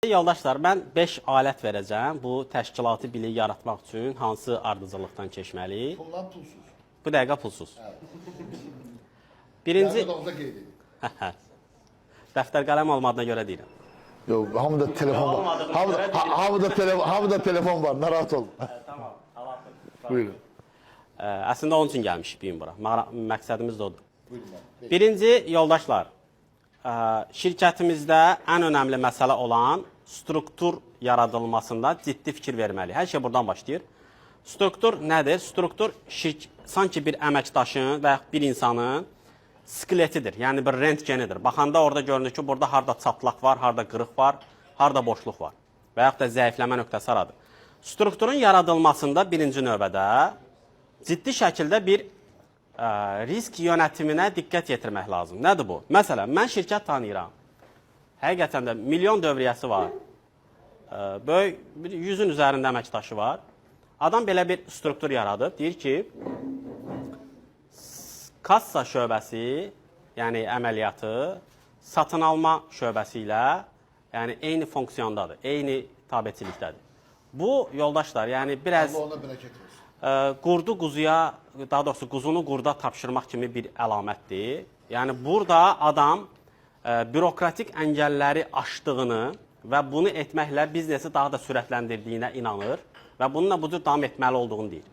Yoldaşlar, mən 5 alət verəcəm. Bu təşkilatı bilik yaratmaq üçün hansı ardıcıllıqdan keçməli? Bunlar pulsuz. Bu dəqiqə pulsuz. Birinci... Birinci... Dəftər qələm olmadığına görə deyirəm. Yox, hamıda telefon var. Hamıda telefon var, narahat olun. Tamam, alatın. Buyurun. Əslində onun üçün gəlmişik bugün bura. Məqsədimiz də odur. Buyurun. Birinci, yoldaşlar, şirkətimizdə ən önəmli məsələ olan struktur yaradılmasında ciddi fikir verməli. Hər şey buradan başlayır. Struktur nədir? Struktur sanki bir əməkdaşın və bir insanın skeletidir, yəni bir rentgenidir. Baxanda orada görünür ki, burada harada çatlaq var, harada qırıq var, harada boşluq var və yaxud da zəifləmə nöqtəsi haradır. Strukturun yaradılmasında birinci növbədə ciddi şəkildə bir risk yönətiminə diqqət yetirmək lazım. Nədir bu? Məsələn, mən şirkət tanıyıram. Həqiqətən də milyon dövriyyəsi var. Böyük 100-ün üzərində əməkdaşı var. Adam belə bir struktur yaradıb. Deyir ki, kassa şöbəsi, yəni əməliyyatı, satın alma şöbəsi ilə yəni eyni funksiyondadır, eyni tabeçilikdədir. Bu, yoldaşlar, yəni biraz... Allah ona bərəkət olsun. Qurdu quzuya, daha doğrusu quzunu qurda tapşırmaq kimi bir əlamətdir. Yəni burada adam bürokratik əngəlləri aşdığını və bunu etməklə biznesi daha da sürətləndirdiyinə inanır və bununla bu cür davam etməli olduğunu deyir.